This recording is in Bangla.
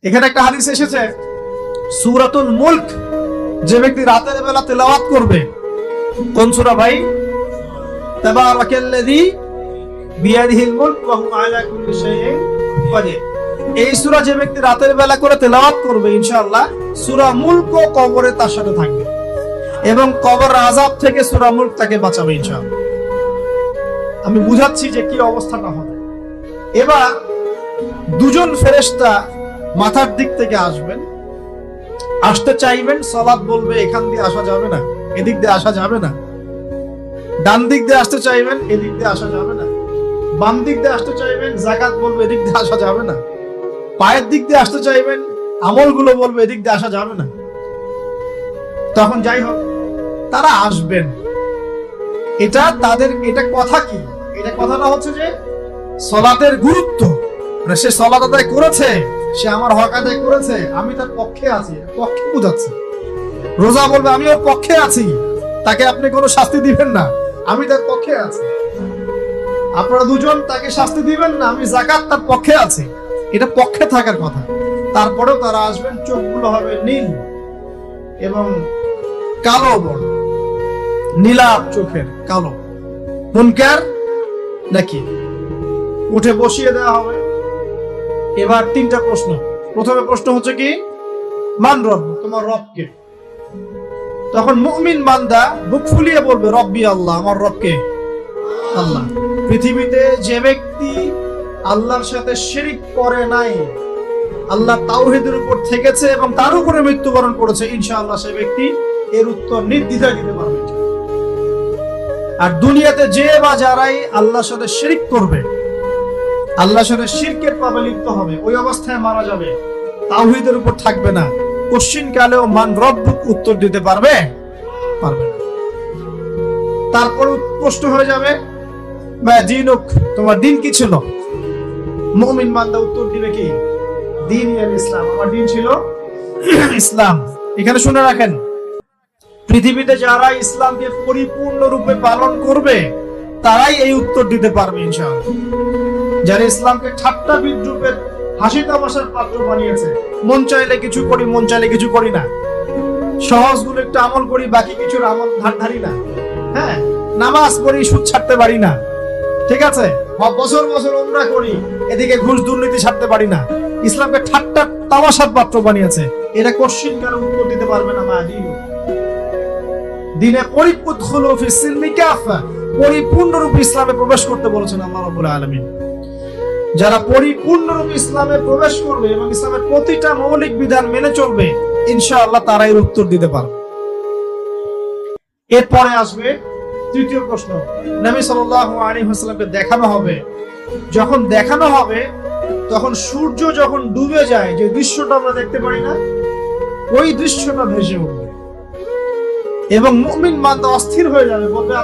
এখানে একটা হাদিস এসেছে, সূরাতুল মুলক যে ব্যক্তি রাতের বেলা তেলাওয়াত করবে, কোন সূরা ভাই? তাবারাকাল্লাযী বিয়াদিহিল মুলক ওয়া হুয়া আলা কুল্লি শাইইন কাদির। এই সূরা যে ব্যক্তি রাতের বেলা করে তেলাওয়াত করবে, ইনশাআল্লাহ সূরা মুলক কবরে তার সাথে থাকবে এবং কবর আযাব থেকে সূরা মুলক তাকে বাঁচাবে ইনশাআল্লাহ। আমি বুঝাচ্ছি যে কি অবস্থাটা হবে। এবার দুজন ফেরেশতা মাথার দিক থেকে আসবেন, আসতে চাইবেন, সালাত বলবে এখান দিয়ে আসা যাবে না, এদিক দিয়ে আসা যাবে না। ডান দিক দিয়ে আসতে চাইবেন, এদিক দিয়ে আসা যাবে না। বাম দিক দিয়ে আসতে চাইবেন, যাকাত বলবে এদিক দিয়ে আসা যাবে না। পায়ের দিক দিয়ে আসতে চাইবেন, আমলগুলো বলবে এদিক দিয়ে আসা যাবে না। তখন যাই হোক তারা আসবেন। এটা তাদের, এটা কথা কি? এটা কথাটা হচ্ছে যে সালাতের গুরুত্ব, মানে সে সালাত আদায় করেছে, সে আমার হক আদায় করেছে, আমি তার পক্ষে আছি, পক্ষে বুঝাচ্ছে। রোজা বলবে আমি ওর পক্ষে আছি, তাকে আপনি কোনো শাস্তি দিবেন না, আমি তার পক্ষে আছি। আপনারা দুজন তাকে শাস্তি দিবেন না, আমি যাকাত তার পক্ষে আছি। এটা পক্ষে থাকার কথা। তারপরেও তারা আসবেন, চোখগুলো হবে নীল এবং কালো বর্ণ, নীলাভ চোখের, কালো। মুনকার নাকি উঠে বসিয়ে দেওয়া হবে। এবার তিনটা প্রশ্ন। প্রথমে প্রশ্ন হচ্ছে কি, মান রব, তোমার রব কে? তখন মুমিন বান্দা বুক ফুলিয়ে বলবে রব্বি আল্লাহ, আমার রব কে? আল্লাহ। পৃথিবীতে যে ব্যক্তি আল্লাহর সাথে শিরিক করে নাই, আল্লাহ তাওহীদের উপর থেকেছে এবং তার উপরে মৃত্যুবরণ করেছে, ইনশাআল্লাহ সে ব্যক্তি এর উত্তর নির্দ্বিধায় দিতে পারবে। আর দুনিয়াতে যে বা যারাই আল্লাহর সাথে শিরিক করবে, আল্লাহর সাথে শিরকের পাবে লিপ্ত হবে, ওই অবস্থায় মারা যাবে, তাওহীদের উপর থাকবে না, কোশ্চিন কালেও মান রব্বুক উত্তর দিতে পারবে না। তারপর প্রশ্ন হয়ে যাবে মা দীনুক, তোমার দিন কি ছিল? মুমিন বান্দা উত্তর দিবে কি, দিন ইসলাম, আমার দিন ছিল ইসলাম। এখানে শুনে রাখেন, পৃথিবীতে যারা ইসলামকে পরিপূর্ণরূপে পালন করবে তারাই এই উত্তর দিতে পারবে ইনশাআল্লাহ। যারা ইসলামকে ঠাট্টা বিদ্রুপের, হাসি তামাশার পাত্র বানিয়েছে, মন চাইলে কিছু করি, মন চাইলে কিছু করি না, সহজগুলো একটু আমল করি, বাকি কিছুর আমল ধারি না, হ্যাঁ, নামাজ পড়ি, সুদ ছাড়তে পারি না, ঠিক আছে, বছর বছর উমরা করি, এদিকে ঘুষ দুর্নীতি ছাড়তে পারি না, ইসলামকে ঠাট্টা তামাশার পাত্র বানিয়েছে, এরা কোশ্চিন কারো উত্তর দিতে পারবে না। মা দিন দিনে পরিপূর্ণ ফিস সিলমি কাফা, পরিপূর্ণরূপে ইসলামে প্রবেশ করতে বলেছেন আল্লাহ রাব্বুল আলামিন। যারা পরিপূর্ণরূপে ইসলামে প্রবেশ করবে এবং ইসলামের প্রতিটা মৌলিক বিধান মেনে চলবে, ইনশাআল্লাহ তারা এর উত্তর দিতে পারবে। এরপরে আসবে তৃতীয় প্রশ্ন। নবী সাল্লাল্লাহু আলাইহি ওয়াসাল্লামকে দেখানো হবে, যখন দেখানো হবে তখন সূর্য যখন ডুবে যায়, যে দৃশ্যটা আমরা দেখতে পারি না, ওই দৃশ্যটা ভেসে উঠবে এবং মুমিন বান্দা অস্থির হয়ে যাবে, বলবে